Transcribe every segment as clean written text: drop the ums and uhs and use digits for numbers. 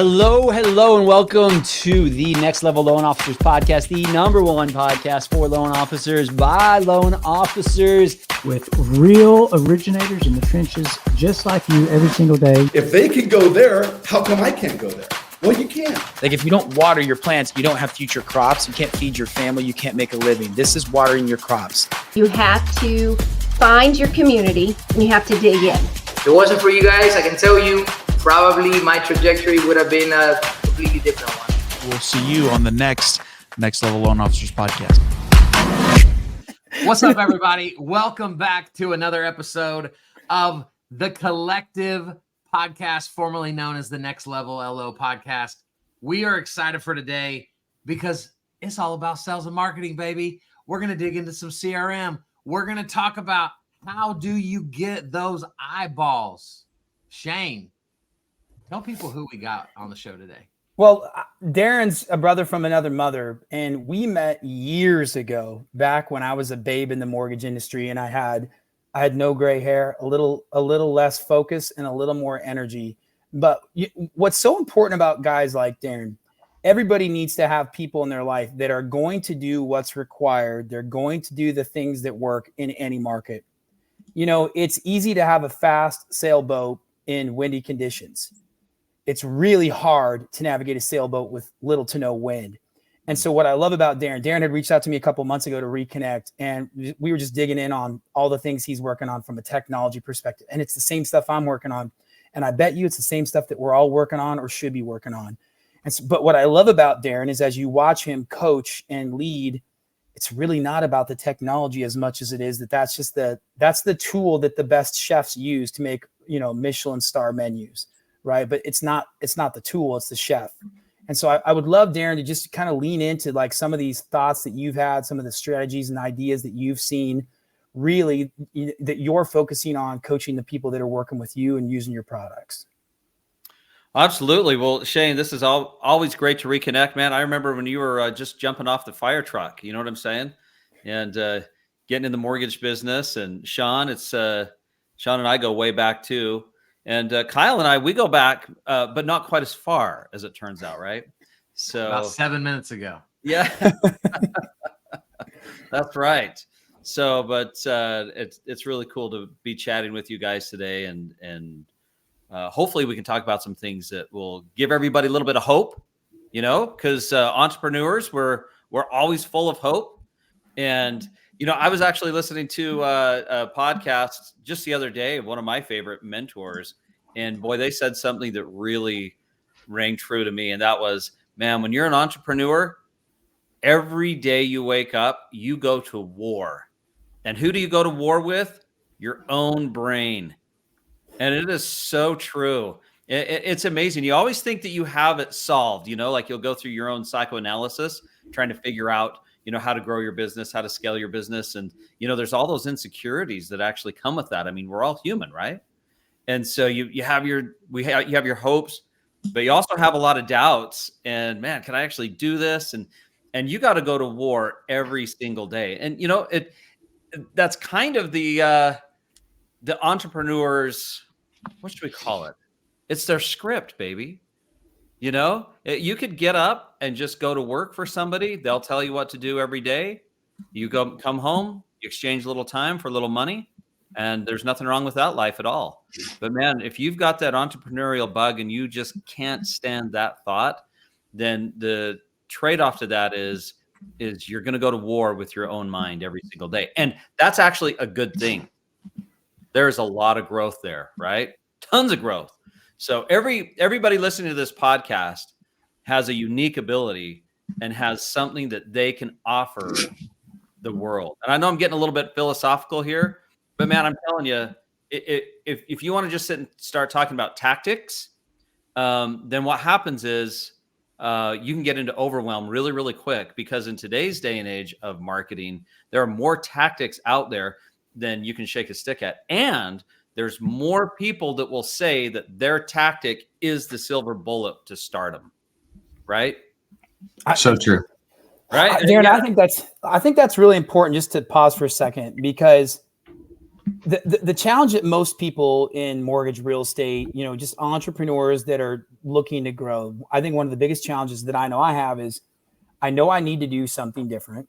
Hello, and welcome to the Next Level Loan Officers Podcast, the number one podcast for loan officers by loan officers. With real originators in the trenches, just like you every single day. If they can go there, how come I can't go there? Well, you can. Like if you don't water your plants, you don't have future crops. You can't feed your family. You can't make a living. This is watering your crops. You have to find your community and you have to dig in. If it wasn't for you guys, I can tell you, probably my trajectory would have been a completely different one. We'll see you on the next Level Loan Officers Podcast. What's up, everybody? Welcome back to another episode of the Collective Podcast, formerly known as the Next Level LO Podcast. We are excited for today because it's all about sales and marketing, baby. We're going to dig into some CRM. We're going to talk about how do you get those eyeballs. Shane, tell people who we got on the show today. Well, Darin's a brother from another mother, and we met years ago, back when I was a babe in the mortgage industry, and I had no gray hair, a little less focus, and a little more energy. But what's so important about guys like Darin, everybody needs to have people in their life that are going to do what's required. They're going to do the things that work in any market. You know, it's easy to have a fast sailboat in windy conditions. It's really hard to navigate a sailboat with little to no wind. And so what I love about Darin had reached out to me a couple months ago to reconnect, and we were just digging in on all the things he's working on from a technology perspective. And it's the same stuff I'm working on. And I bet you it's the same stuff that we're all working on or should be working on. And so, but what I love about Darin is as you watch him coach and lead, it's really not about the technology as much as it is that's the tool that the best chefs use to make, Michelin star menus. Right. But it's not the tool, it's the chef. And so I would love, Darin, to just kind of lean into like some of these thoughts that you've had, some of the strategies and ideas that you've seen really that you're focusing on coaching the people that are working with you and using your products. Absolutely. Well, Shane, this is always great to reconnect, man. I remember when you were just jumping off the fire truck, you know what I'm saying? And getting in the mortgage business. And Sean, Sean and I go way back too. And Kyle and I, we go back, but not quite as far as it turns out, right? So about 7 minutes ago. Yeah, that's right. So, but it's really cool to be chatting with you guys today, and hopefully we can talk about some things that will give everybody a little bit of hope, because entrepreneurs, we're always full of hope. And I was actually listening to a podcast just the other day of one of my favorite mentors, and boy, they said something that really rang true to me. And that was, man, when you're an entrepreneur, every day you wake up, you go to war. And who do you go to war with? Your own brain. And it is so true. It's amazing. You always think that you have it solved, like you'll go through your own psychoanalysis, trying to figure out how to grow your business, how to scale your business. And, there's all those insecurities that actually come with that. I mean, we're all human, right? And so you have your hopes, but you also have a lot of doubts. And man, can I actually do this? And you got to go to war every single day. And, that's kind of the entrepreneurs, what should we call it? It's their script, baby. You could get up and just go to work for somebody. They'll tell you what to do every day. You come home, you exchange a little time for a little money, and there's nothing wrong with that life at all. But man, if you've got that entrepreneurial bug and you just can't stand that thought, then the trade-off to that is you're going to go to war with your own mind every single day. And that's actually a good thing. There's a lot of growth there, right? Tons of growth. So everybody listening to this podcast has a unique ability and has something that they can offer the world. And I know I'm getting a little bit philosophical here, but man, I'm telling you, if you want to just sit and start talking about tactics, then what happens is you can get into overwhelm really, really quick, because in today's day and age of marketing, there are more tactics out there than you can shake a stick at. And there's more people that will say that their tactic is the silver bullet to stardom, right? So true. Right. Darin, I think that's really important, just to pause for a second, because The challenge that most people in mortgage real estate, just entrepreneurs that are looking to grow, I think one of the biggest challenges that I know I have is I know I need to do something different.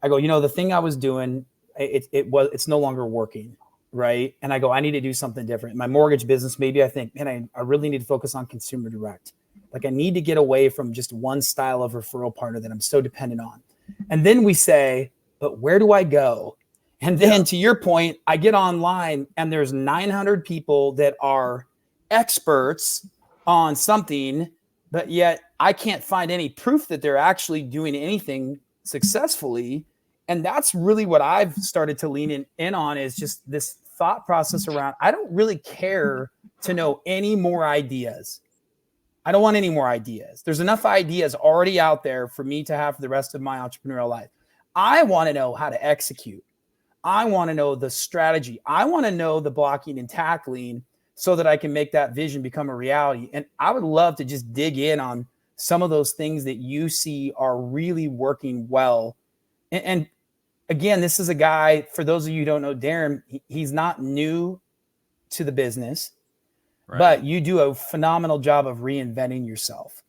I go, the thing I was doing, it's no longer working. Right. And I go, I need to do something different. My mortgage business, maybe I think, man, I really need to focus on consumer direct. Like I need to get away from just one style of referral partner that I'm so dependent on. And then we say, but where do I go? And then to your point, I get online and there's 900 people that are experts on something, but yet I can't find any proof that they're actually doing anything successfully. And that's really what I've started to lean in on is just this thought process around, I don't really care to know any more ideas. I don't want any more ideas. There's enough ideas already out there for me to have for the rest of my entrepreneurial life. I want to know how to execute. I want to know the strategy. I want to know the blocking and tackling so that I can make that vision become a reality. And I would love to just dig in on some of those things that you see are really working well. And again, this is a guy, for those of you who don't know Darin, he's not new to the business, right, but you do a phenomenal job of reinventing yourself.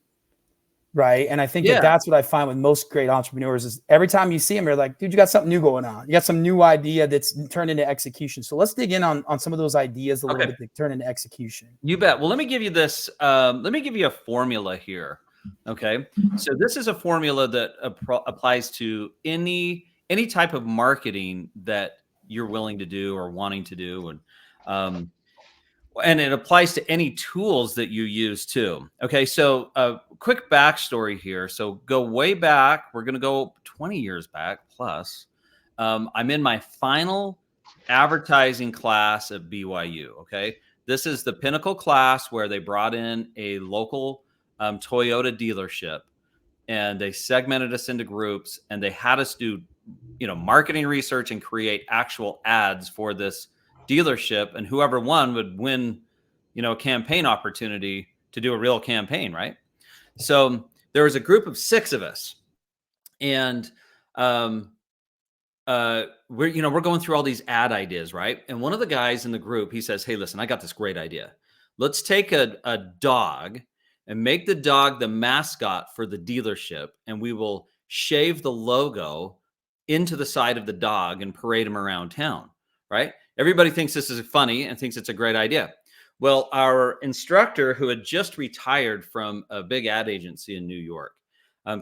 Right. And I think that's what I find with most great entrepreneurs is every time you see them, you're like, dude, you got something new going on. You got some new idea that's turned into execution. So let's dig in on some of those ideas a little bit that turn into execution. You bet. Well, let me give you this. Let me give you a formula here. Okay. So this is a formula that applies to any type of marketing that you're willing to do or wanting to do. And it applies to any tools that you use too. Okay, so quick backstory here. So go way back. We're going to go 20 years back plus. I'm in my final advertising class at BYU. Okay, this is the pinnacle class where they brought in a local Toyota dealership, and they segmented us into groups, and they had us do, marketing research and create actual ads for this dealership, and whoever won would win, a campaign opportunity to do a real campaign, right? So there was a group of 6 of us, and we're going through all these ad ideas, right? And one of the guys in the group, he says, "Hey, listen, I got this great idea. Let's take a dog and make the dog the mascot for the dealership, and we will shave the logo into the side of the dog and parade him around town," right? Everybody thinks this is funny and thinks it's a great idea. Well, our instructor, who had just retired from a big ad agency in New York,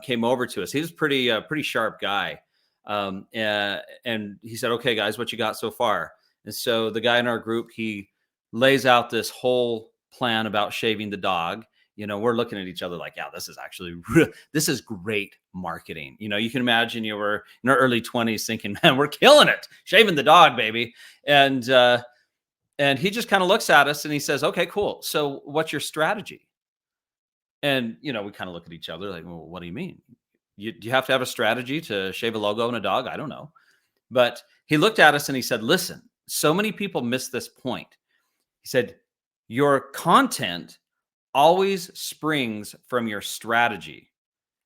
came over to us. He was pretty sharp guy. And he said, "Okay, guys, what you got so far?" And so the guy in our group, he lays out this whole plan about shaving the dog. We're looking at each other like, yeah, this is great marketing. You can imagine you were in our early 20s thinking, man, we're killing it, shaving the dog, baby. And he just kind of looks at us and he says, "Okay, cool. So what's your strategy?" And, we kind of look at each other like, well, what do you mean? Do you have to have a strategy to shave a logo on a dog? I don't know. But he looked at us and he said, "Listen, so many people miss this point." He said, "Your content always springs from your strategy,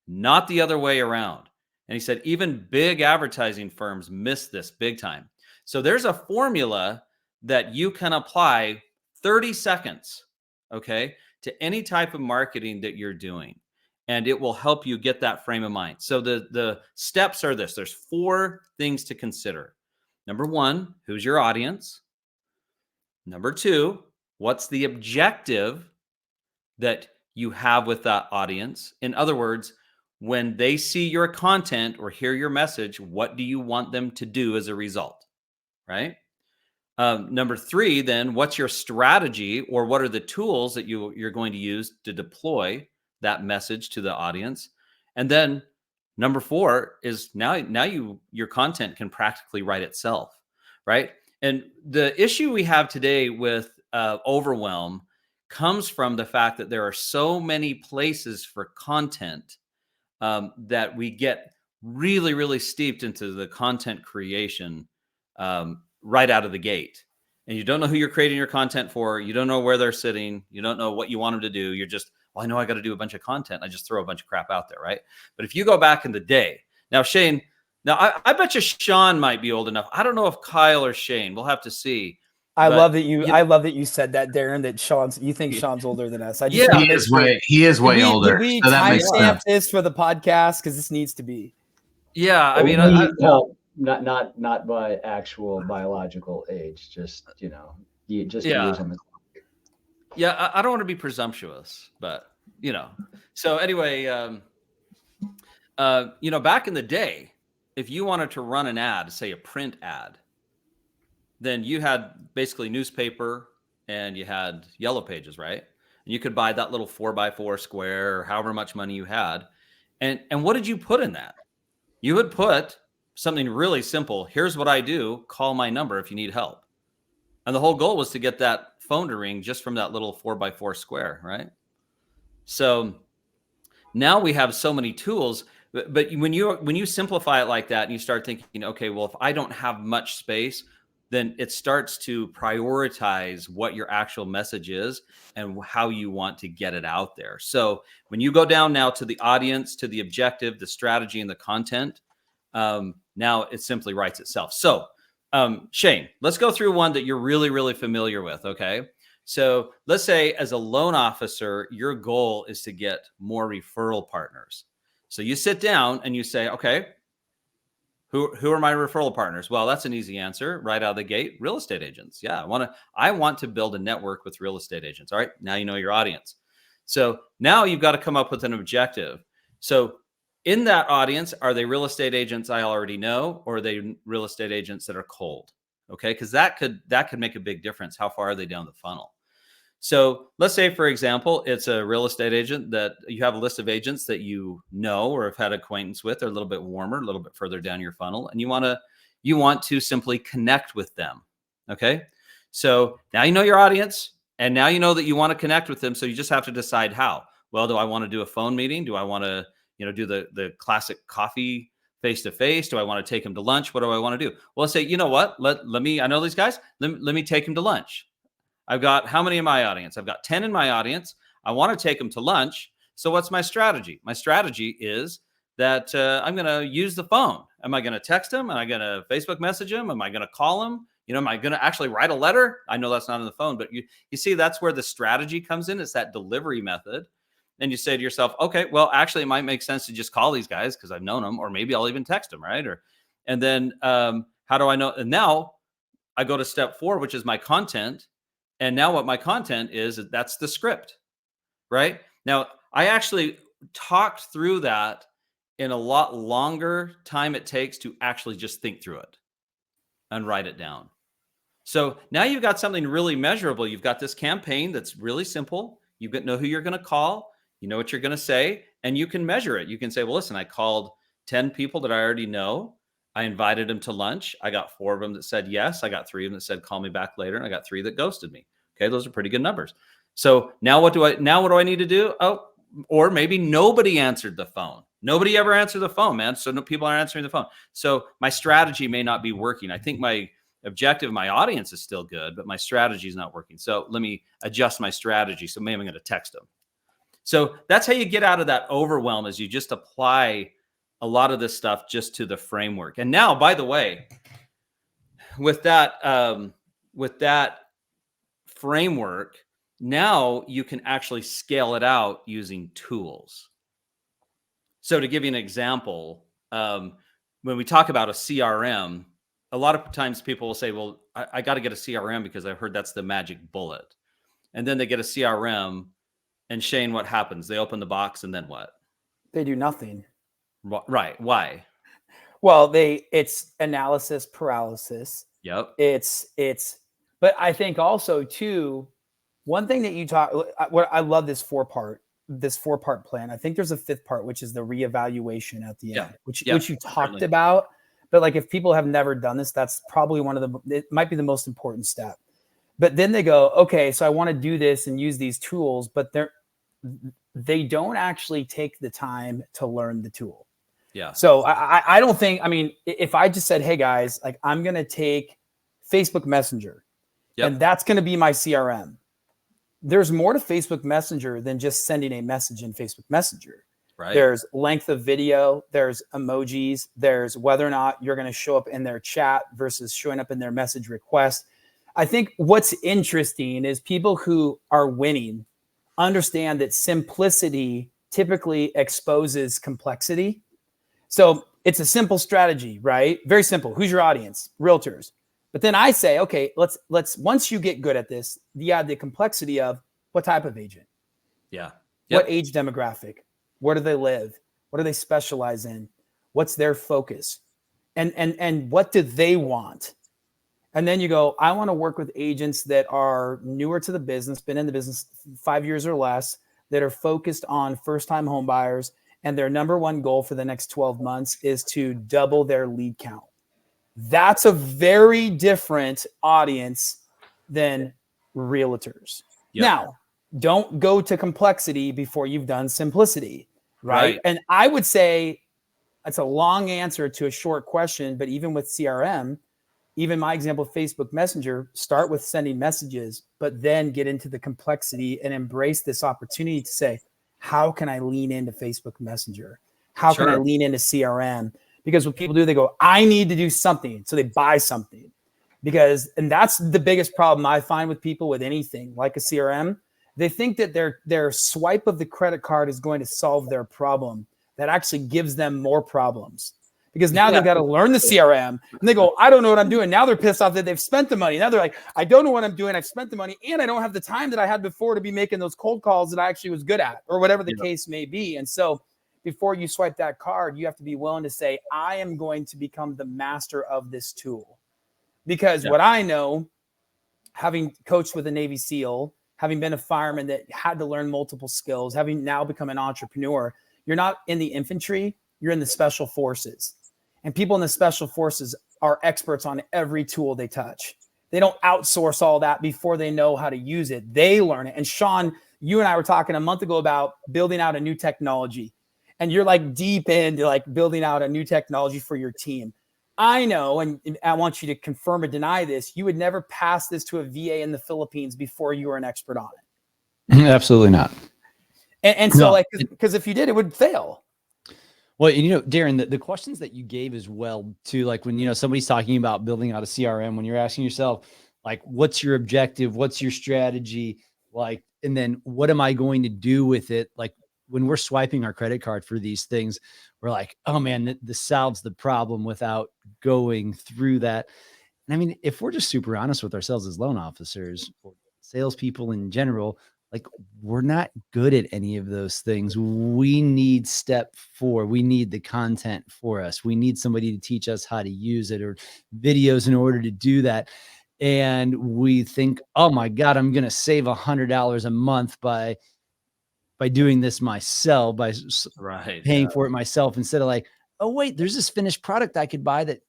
not the other way around." And he said, even big advertising firms miss this big time. So there's a formula that you can apply 30 seconds, okay, to any type of marketing that you're doing. And it will help you get that frame of mind. So the steps are this. There's 4 things to consider. Number 1, who's your audience? Number 2, what's the objective that you have with that audience? In other words, when they see your content or hear your message, what do you want them to do as a result, right? Number 3, then, what's your strategy, or what are the tools that you're going to use to deploy that message to the audience? And then number 4 is now your content can practically write itself, right? And the issue we have today with overwhelm comes from the fact that there are so many places for content that we get really, really steeped into the content creation right out of the gate. And you don't know who you're creating your content for. You don't know where they're sitting. You don't know what you want them to do. You're just, well, I know I got to do a bunch of content. I just throw a bunch of crap out there, right? But if you go back in the day, now, Shane, Now, I bet you Sean might be old enough. I don't know if Kyle or Shane. We'll have to see. I But, love that you. you know- I love that you said that, Darren. That you think Sean's older than us. I just Yeah. want to He make is sure. he is way older. Did we So that makes timestamp sense. this for the podcast? Because this needs to be. Yeah. I mean, not by actual biological age, just years on the clock. Yeah, I don't want to be presumptuous, but So anyway, back in the day, if you wanted to run an ad, say a print ad, then you had basically newspaper and you had yellow pages, right? And you could buy that little 4x4 square or however much money you had. And what did you put in that? You would put something really simple. Here's what I do. Call my number if you need help. And the whole goal was to get that phone to ring just from that little 4x4 square, right? So now we have so many tools, but when you simplify it like that and you start thinking, okay, well, if I don't have much space, then it starts to prioritize what your actual message is and how you want to get it out there. So when you go down now to the audience, to the objective, the strategy, and the content, now it simply writes itself. So Shane, let's go through one that you're really, really familiar with. Okay. So let's say as a loan officer, your goal is to get more referral partners. So you sit down and you say, okay, who are my referral partners? Well, that's an easy answer right out of the gate. Real estate agents. Yeah. I want to build a network with real estate agents. All right. Now you know your audience. So now you've got to come up with an objective. So in that audience, are they real estate agents I already know, or are they real estate agents that are cold? Okay, because that could make a big difference. How far are they down the funnel? So let's say, for example, it's a real estate agent that you have a list of agents that you know or have had acquaintance with. They're a little bit warmer, a little bit further down your funnel, and you want to simply connect with them. Okay, so now you know your audience, and now you know that you want to connect with them. So you just have to decide how. Well, do I want to do a phone meeting? Do I want to do the classic coffee face-to-face? Do I want to take them to lunch? What do I want to do? Well, say, you know what? Let me, I know these guys. Let me take them to lunch. I've got how many in my audience? I've got 10 in my audience. I want to take them to lunch. So what's my strategy? My strategy is that I'm going to use the phone. Am I going to text them? Am I going to Facebook message them? Am I going to call them? Am I going to actually write a letter? I know that's not on the phone, but you see, that's where the strategy comes in. It's that delivery method. And you say to yourself, okay, well, actually, it might make sense to just call these guys because I've known them, or maybe I'll even text them, right? And then how do I know? And now I go to step 4, which is my content. And now what my content is, that's the script, right? Now, I actually talked through that in a lot longer time it takes to actually just think through it and write it down. So now you've got something really measurable. You've got this campaign that's really simple. You know who you're going to call. You know what you're going to say, and you can measure it. You can say, well, listen, I called 10 people that I already know. I invited them to lunch. I got 4 of them that said yes. I got 3 of them that said, call me back later. And I got 3 that ghosted me. Okay. Those are pretty good numbers. So now what do I need to do? Oh, or maybe nobody answered the phone. Nobody ever answered the phone, man. So no people aren't answering the phone. So my strategy may not be working. I think my objective, my audience is still good, but my strategy is not working. So let me adjust my strategy. So maybe I'm going to text them. So that's how you get out of that overwhelm, is you just apply a lot of this stuff just to the framework. And now, by the way, with that framework, now you can actually scale it out using tools. So to give you an example, when we talk about a CRM, a lot of times people will say, well, I got to get a CRM because I've heard that's the magic bullet. And then they get a CRM. And Shane, what happens? They open the box and then what? They do nothing. Right. Why? Well, it's analysis paralysis. Yep. But I think also too, one thing that you talk, what I love this 4-part plan. I think there's a 5th part, which is the reevaluation at the end, which you talked about. But like, if people have never done this, that's probably it might be the most important step. But then they go, okay, so I want to do this and use these tools, but they don't actually take the time to learn the tool. Yeah. So I don't think, if I just said, hey guys, like, I'm going to take Facebook Messenger and that's going to be my CRM. There's more to Facebook Messenger than just sending a message in Facebook Messenger. Right. There's length of video, there's emojis, there's whether or not you're going to show up in their chat versus showing up in their message request. I think what's interesting is people who are winning understand that simplicity typically exposes complexity. So it's a simple strategy, right? Very simple. Who's your audience? Realtors. But then I say, okay, let's once you get good at this, you add the complexity of what type of agent? Yeah. What age demographic? Where do they live? What do they specialize in? What's their focus? And what do they want? And then you go, I want to work with agents that are newer to the business, been in the business 5 years or less, that are focused on first-time home buyers, and their number one goal for the next 12 months is to double their lead count. That's a very different audience than realtors. Yep. Now, don't go to complexity before you've done simplicity, right? And I would say that's a long answer to a short question, but even with CRM, even my example of Facebook Messenger, start with sending messages, but then get into the complexity and embrace this opportunity to say, how can I lean into Facebook Messenger? How can I lean into CRM? Because what people do, they go, I need to do something. So they buy something and that's the biggest problem I find with people with anything like a CRM. They think that their swipe of the credit card is going to solve their problem. That actually gives them more problems. Because now they've got to learn the CRM and they go, I don't know what I'm doing. Now they're pissed off that they've spent the money. Now they're like, I don't know what I'm doing. I've spent the money and I don't have the time that I had before to be making those cold calls that I actually was good at or whatever the case may be. And so before you swipe that card, you have to be willing to say, I am going to become the master of this tool. Because what I know, having coached with a Navy SEAL, having been a fireman that had to learn multiple skills, having now become an entrepreneur, you're not in the infantry, you're in the special forces. And people in the special forces are experts on every tool they touch. They don't outsource all that before they know how to use it. They learn it. And Sean, you and I were talking a month ago about building out a new technology. And you're like deep into like building out a new technology for your team. I know, and I want you to confirm or deny this, you would never pass this to a VA in the Philippines before you were an expert on it. Absolutely not. And so like, because if you did, it would fail. Well, Darin, the questions that you gave as well too, like when, somebody's talking about building out a CRM, when you're asking yourself, like, what's your objective? What's your strategy? Like, and then what am I going to do with it? Like when we're swiping our credit card for these things, we're like, oh man, this solves the problem without going through that. And I mean, if we're just super honest with ourselves as loan officers or salespeople in general, like we're not good at any of those things. We need step 4. We need the content for us. We need somebody to teach us how to use it or videos in order to do that. And we think, oh my God, I'm going to save $100 a month by doing this myself, by paying for it myself, instead of like, oh wait, there's this finished product I could buy that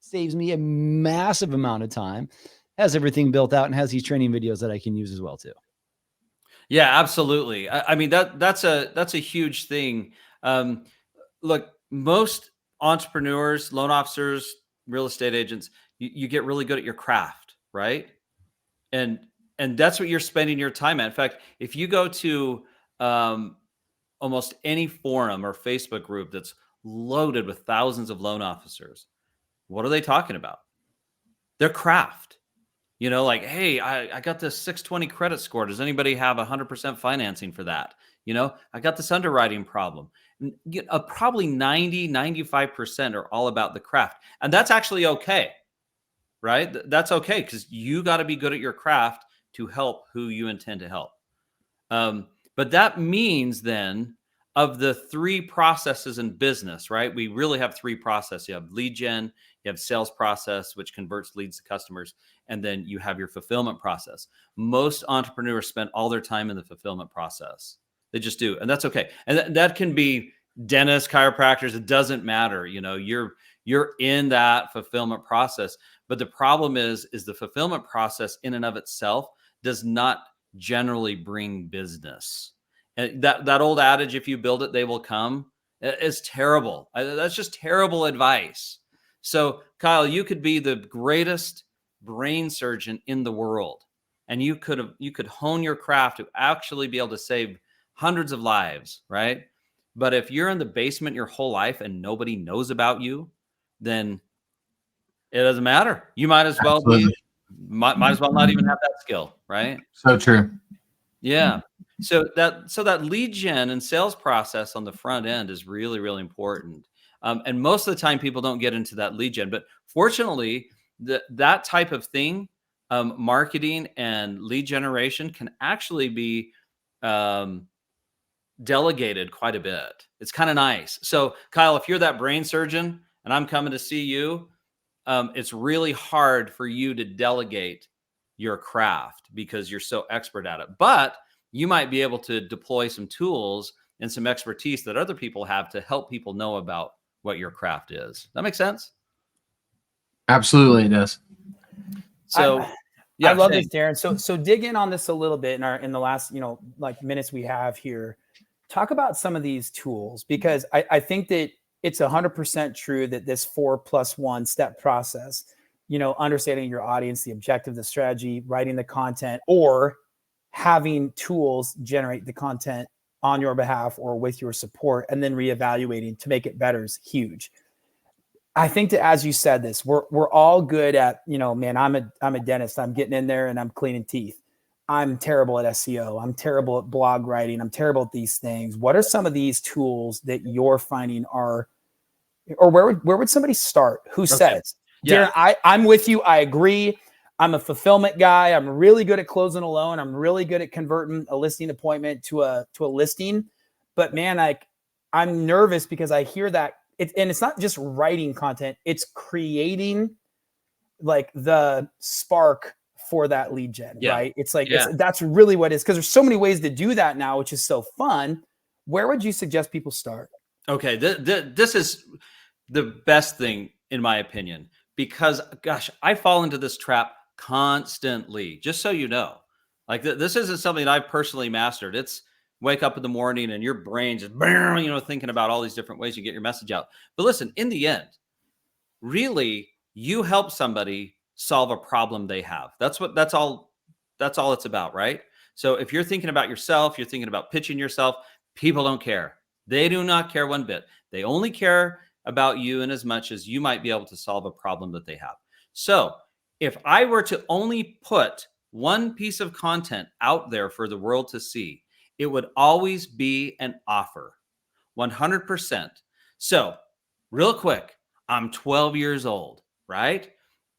saves me a massive amount of time, has everything built out, and has these training videos that I can use as well too. Yeah, absolutely. I mean, that's a huge thing. Look, most entrepreneurs, loan officers, real estate agents, you get really good at your craft, right? And that's what you're spending your time at. In fact, if you go to almost any forum or Facebook group that's loaded with thousands of loan officers, what are they talking about? Their craft. Like, hey, I got this 620 credit score. Does anybody have 100% financing for that? I got this underwriting problem. Probably 95% are all about the craft. And that's actually okay, right? That's okay because you got to be good at your craft to help who you intend to help. But that means then of the 3 processes in business, right? We really have 3 processes. You have lead gen, you have sales process, which converts leads to customers, and then you have your fulfillment process. Most entrepreneurs spend all their time in the fulfillment process. They just do, and that's okay. And that can be dentists, chiropractors. It doesn't matter. You're in that fulfillment process. But the problem is the fulfillment process in and of itself does not generally bring business. And that old adage, if you build it, they will come, is terrible. That's just terrible advice. So Kyle, you could be the greatest brain surgeon in the world. And you could hone your craft to actually be able to save hundreds of lives, right? But if you're in the basement your whole life and nobody knows about you, then it doesn't matter. You might as well Absolutely. might as well not even have that skill, right? So true. Yeah. So that lead gen and sales process on the front end is really, really important. And most of the time people don't get into that lead gen, but fortunately that type of thing, marketing and lead generation can actually be delegated quite a bit. It's kind of nice. So Kyle, if you're that brain surgeon and I'm coming to see you, it's really hard for you to delegate your craft because you're so expert at it. But you might be able to deploy some tools and some expertise that other people have to help people know about what your craft is. Does that make sense? Absolutely, it does. So, I love this, Darin. So dig in on this a little bit in the last, like minutes we have here. Talk about some of these tools, because I think that it's 100% true that this 4+1 step process, understanding your audience, the objective, the strategy, writing the content, or having tools generate the content on your behalf or with your support, and then reevaluating to make it better is huge. I think that, as you said this, we're all good at, man, I'm a dentist. I'm getting in there and I'm cleaning teeth. I'm terrible at SEO. I'm terrible at blog writing. I'm terrible at these things. What are some of these tools that you're finding are, or where would somebody start? Who says, Yeah. Darin, I'm with you. I agree. I'm a fulfillment guy. I'm really good at closing a loan. I'm really good at converting a listing appointment to a listing. But man, I'm nervous because I hear that and it's not just writing content, it's creating like the spark for that lead gen, right? It's like, that's really what it is. Because there's so many ways to do that now, which is so fun. Where would you suggest people start? Okay. This is the best thing in my opinion, because gosh, I fall into this trap constantly, just so you know. Like this isn't something I've personally mastered. It's wake up in the morning and your brain just, thinking about all these different ways you get your message out. But listen, in the end, really, you help somebody solve a problem they have. That's all it's about, right? So if you're thinking about yourself, you're thinking about pitching yourself, people don't care. They do not care one bit. They only care about you in as much as you might be able to solve a problem that they have. So if I were to only put one piece of content out there for the world to see, it would always be an offer, 100%. So real quick, I'm 12 years old, right?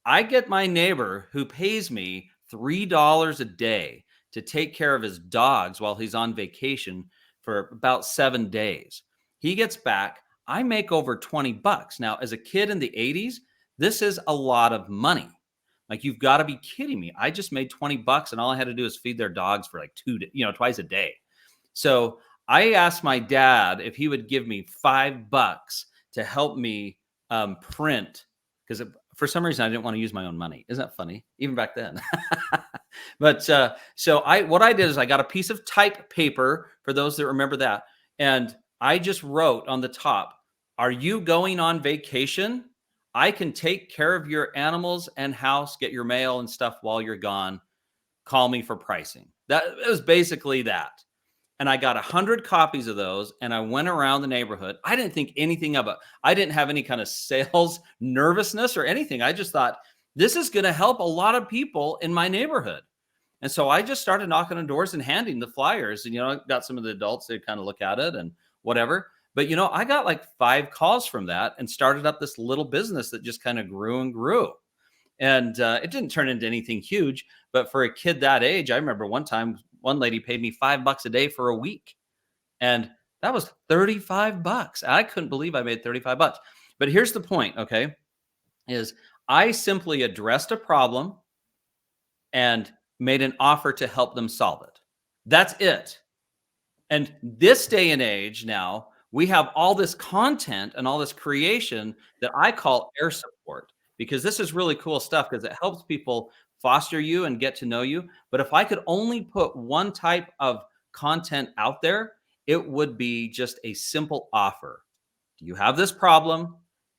I get my neighbor who pays me $3 a day to take care of his dogs while he's on vacation for about 7 days. He gets back, I make over 20 bucks. Now, as a kid in the 80s, this is a lot of money. Like, you've got to be kidding me. I just made 20 bucks and all I had to do is feed their dogs for like twice a day. So I asked my dad if he would give me $5 to help me print, because for some reason I didn't want to use my own money. Isn't that funny? Even back then. But so what I did is I got a piece of type paper, for those that remember that, and I just wrote on the top, "Are you going on vacation? I can take care of your animals and house, get your mail and stuff while you're gone. Call me for pricing." It was basically that. And I got 100 copies of those, and I went around the neighborhood. I didn't think anything of it. I didn't have any kind of sales nervousness or anything. I just thought, this is going to help a lot of people in my neighborhood. And so I just started knocking on doors and handing the flyers. And, I got some of the adults that kind of look at it and whatever. But, I got like 5 calls from that and started up this little business that just kind of grew and grew. And it didn't turn into anything huge. But for a kid that age, I remember one time, one lady paid me $5 a day for a week. And that was $35. I couldn't believe I made $35. But here's the point, okay, is I simply addressed a problem and made an offer to help them solve it. That's it. And this day and age now, we have all this content and all this creation that I call air support, because this is really cool stuff because it helps people foster you and get to know you. But if I could only put one type of content out there, it would be just a simple offer. Do you have this problem?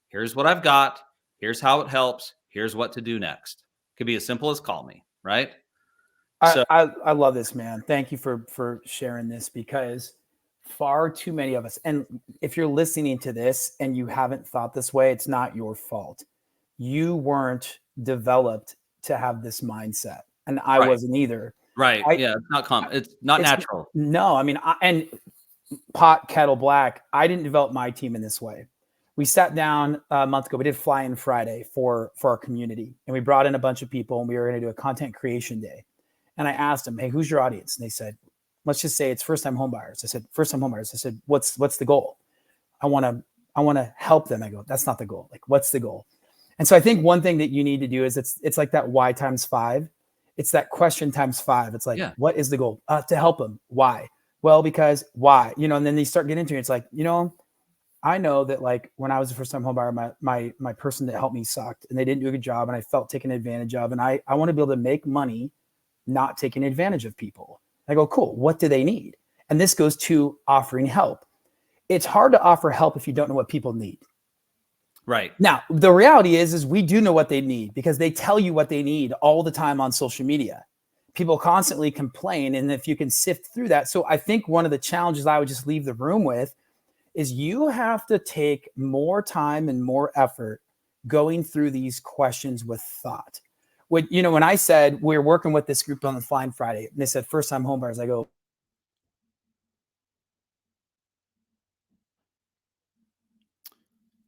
Here's what I've got. Here's how it helps. Here's what to do next. It could be as simple as call me, right? I love this, man. Thank you for sharing this, because far too many of us, and if you're listening to this and you haven't thought this way, it's not your fault. You weren't developed to have this mindset, and I wasn't either. Right. Yeah. It's not it's not natural. No, I mean, and pot kettle black, I didn't develop my team in this way. We sat down a month ago. We did Fly-In Friday for our community, and we brought in a bunch of people, and we were going to do a content creation day. And I asked them, "Hey, who's your audience?" And they said, "Let's just say it's first-time homebuyers." I said, "First-time homebuyers." I said, "What's the goal?" I want to help them. I go, "That's not the goal. Like, what's the goal?" And so I think one thing that you need to do is it's like that why times 5. It's that question times 5. It's like, what is the goal? To help them. Why? Well, because why? And then they start getting into it. It's like, I know that like when I was a first-time homebuyer, my person that helped me sucked and they didn't do a good job and I felt taken advantage of. And I want to be able to make money, not taking advantage of people. I go, cool. What do they need? And this goes to offering help. It's hard to offer help if you don't know what people need. Right. Now, the reality is we do know what they need because they tell you what they need all the time on social media. People constantly complain. And if you can sift through that. So I think one of the challenges I would just leave the room with is you have to take more time and more effort going through these questions with thought. When I said we're working with this group on the Fly-In Friday, and they said first-time homebuyers, I go,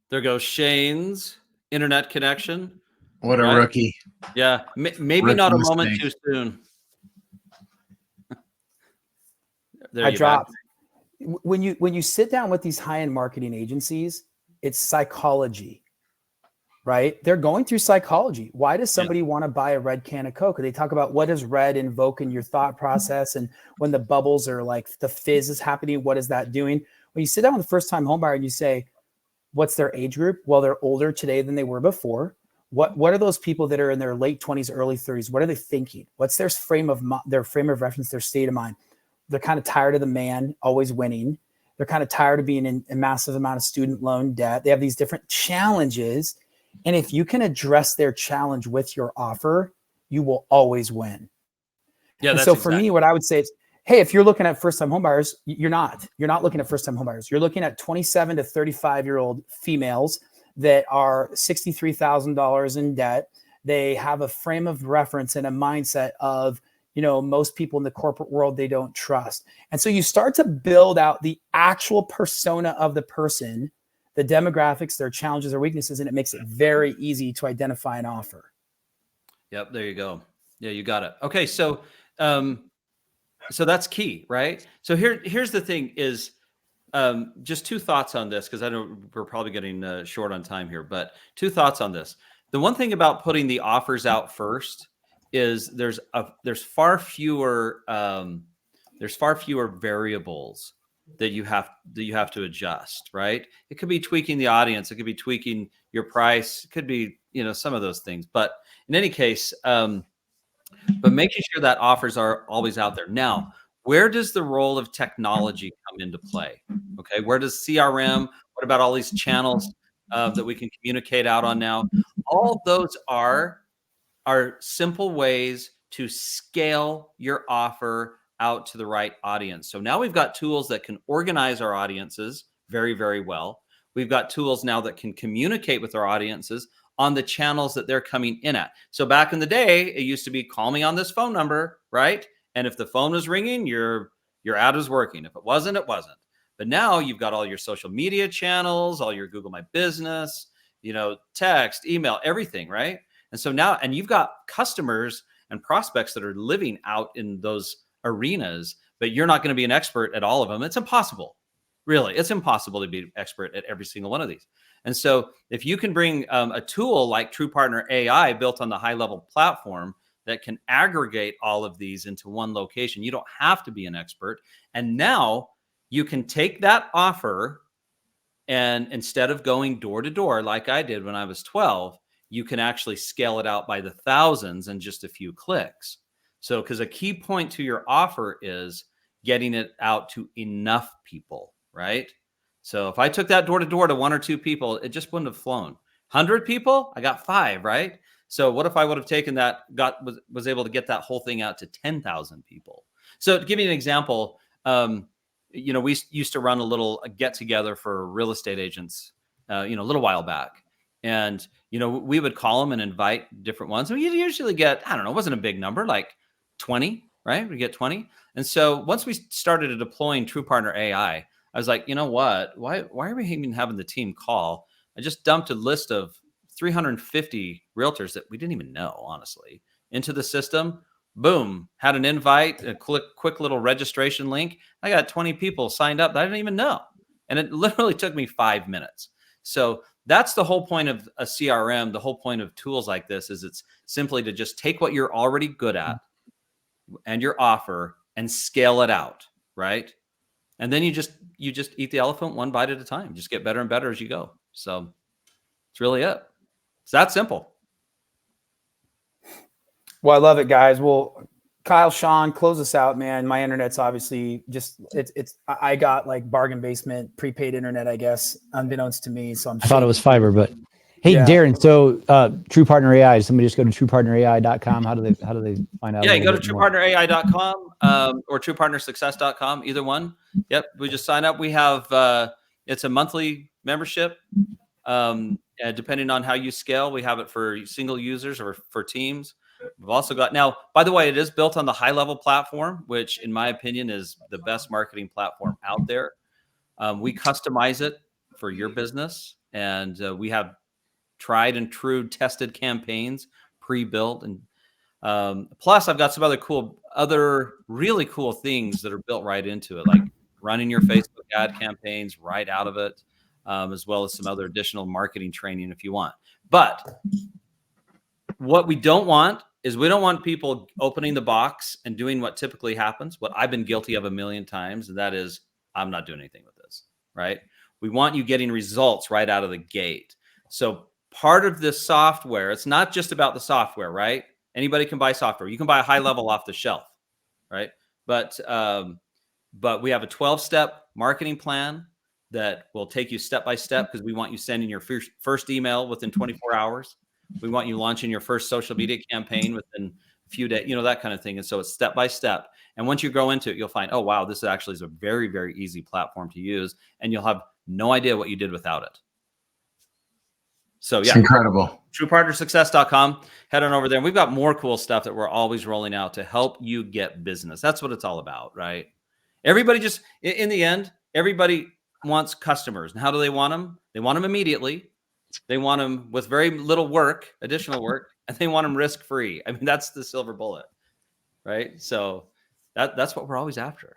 there goes Shane's internet connection. What a rookie. Yeah. Maybe Rookie not a mistake. moment too soon. There I you dropped. back. When you sit down with these high-end marketing agencies, it's psychology, right? They're going through psychology. Why does somebody want to buy a red can of Coke? They talk about what does red invoke in your thought process, and when the bubbles are like the fizz is happening, what is that doing? When you sit down with a first-time homebuyer and you say, what's their age group? Well, they're older today than they were before. What are those people that are in their late 20s, early 30s? What are they thinking? What's their frame of reference, their state of mind? They're kind of tired of the man always winning. They're kind of tired of being in a massive amount of student loan debt. They have these different challenges. And if you can address their challenge with your offer, you will always win. Yeah. And so for me, what I would say is, hey, if you're looking at first-time homebuyers, you're not looking at first-time homebuyers. You're looking at 27 to 35-year-old females that are $63,000 in debt. They have a frame of reference and a mindset of, most people in the corporate world, they don't trust. And so you start to build out the actual persona of the person, the demographics, their challenges, their weaknesses, and it makes it very easy to identify an offer. Yep. There you go. Yeah, you got it. Okay. So that's key, right? So here's the thing is, just two thoughts on this, because I know we're probably getting short on time here, but two thoughts on this. The one thing about putting the offers out first is there's far fewer variables that you have to adjust, right? It could be tweaking the audience, it could be tweaking your price, it could be some of those things. But in any case, but making sure that offers are always out there. Now, where does the role of technology come into play? Okay, where does CRM? What about all these channels that we can communicate out on now? All those are simple ways to scale your offer out to the right audience. So now we've got tools that can organize our audiences very, very well. We've got tools now that can communicate with our audiences on the channels that they're coming in at. So back in the day, it used to be call me on this phone number, right? And if the phone was ringing, your ad was working. If it wasn't, it wasn't. But now you've got all your social media channels, all your Google My Business, text, email, everything, right? And so now, and you've got customers and prospects that are living out in those arenas, but you're not going to be an expert at all of them. It's impossible. Really, it's impossible to be an expert at every single one of these. And so if you can bring a tool like TruePartner AI built on the high-level platform that can aggregate all of these into one location, you don't have to be an expert. And now you can take that offer, and instead of going door to door like I did when I was 12, you can actually scale it out by the thousands in just a few clicks. So, because a key point to your offer is getting it out to enough people, right? So if I took that door to door to 1 or 2 people, it just wouldn't have flown. 100 people, I got 5, right? So what if I would have taken that, was able to get that whole thing out to 10,000 people? So to give you an example, we used to run a little get together for real estate agents, a little while back. And, we would call them and invite different ones. And you'd usually get, I don't know, it wasn't a big number, like 20, right? We get 20. And so once we started deploying True Partner AI, I was like, you know what? Why are we even having the team call? I just dumped a list of 350 realtors that we didn't even know, honestly, into the system. Boom, had an invite, a quick little registration link. I got 20 people signed up that I didn't even know. And it literally took me 5 minutes. So that's the whole point of a CRM. The whole point of tools like this is it's simply to just take what you're already good at and your offer and scale it out, right? And then you just eat the elephant one bite at a time. Just get better and better as you go. So it's really it. It's that simple. Well, I love it, guys. Well, Kyle, Sean, close us out, man. My internet's obviously I got like bargain basement prepaid internet, I guess, unbeknownst to me. So I thought it was fiber, but hey, yeah. Darin, so True Partner AI, somebody just go to truepartnerai.com. How do they find out? Yeah, you go to truepartnerai.com or truepartnersuccess.com, either one. Yep, we just sign up. We have it's a monthly membership. Depending on how you scale, we have it for single users or for teams. We've also got, now, by the way, it is built on the high level platform, which in my opinion is the best marketing platform out there. We customize it for your business, and we have tried and true tested campaigns pre-built. And plus I've got some other really cool things that are built right into it, like running your Facebook ad campaigns right out of it, as well as some other additional marketing training if you want. But what we don't want is we don't want people opening the box and doing what typically happens, what I've been guilty of a million times, and that is I'm not doing anything with this, right? We want you getting results right out of the gate. So part of this software, it's not just about the software, right? Anybody can buy software. You can buy a high level off the shelf, right? But we have a 12-step marketing plan that will take you step by step, because we want you sending your first email within 24 hours. We want you launching your first social media campaign within a few days, that kind of thing. And so it's step by step. And once you go into it, you'll find, oh, wow, this actually is a very, very easy platform to use. And you'll have no idea what you did without it. So yeah, it's incredible. TruePartnerSuccess.com. Head on over there. And we've got more cool stuff that we're always rolling out to help you get business. That's what it's all about, right? Everybody just, in the end, everybody wants customers. And how do they want them? They want them immediately. They want them with very little work, additional work, and they want them risk-free. I mean, that's the silver bullet, right? So that's what we're always after.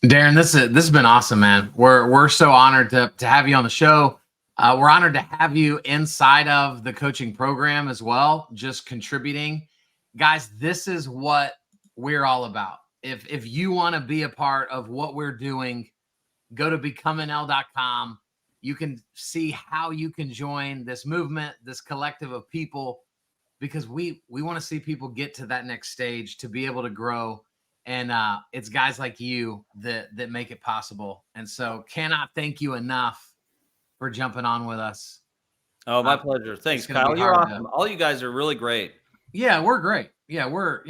Darin, this has been awesome, man. We're so honored to have you on the show. We're honored to have you inside of the coaching program as well, just contributing. Guys, this is what we're all about. If you want to be a part of what we're doing, go to becomeanl.com. You can see how you can join this movement, this collective of people, because we want to see people get to that next stage to be able to grow. And it's guys like you that make it possible. And so cannot thank you enough for jumping on with us. Oh, my pleasure. Thanks, Kyle. You're awesome. All you guys are really great. Yeah, we're great. Yeah, we're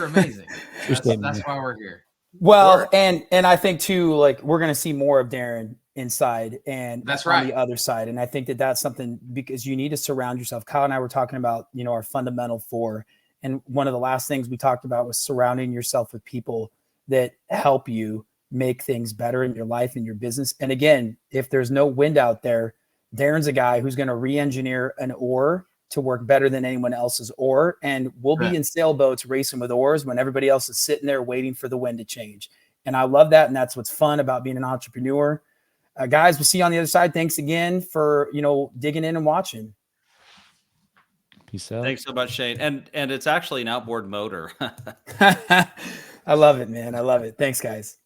amazing. That's why we're here. Well, and I think too, like, we're going to see more of Darin inside and that's on right. the other side. And I think that's something, because you need to surround yourself. Kyle and I were talking about, our fundamental 4. And one of the last things we talked about was surrounding yourself with people that help you make things better in your life and your business. And again, if there's no wind out there, Darin's a guy who's going to re-engineer an oar to work better than anyone else's oar. And we'll be in sailboats racing with oars when everybody else is sitting there waiting for the wind to change. And I love that. And that's what's fun about being an entrepreneur. Guys, we'll see you on the other side. Thanks again for, digging in and watching. Peace out. Thanks so much, Shane. And it's actually an outboard motor. I love it, man. I love it. Thanks, guys.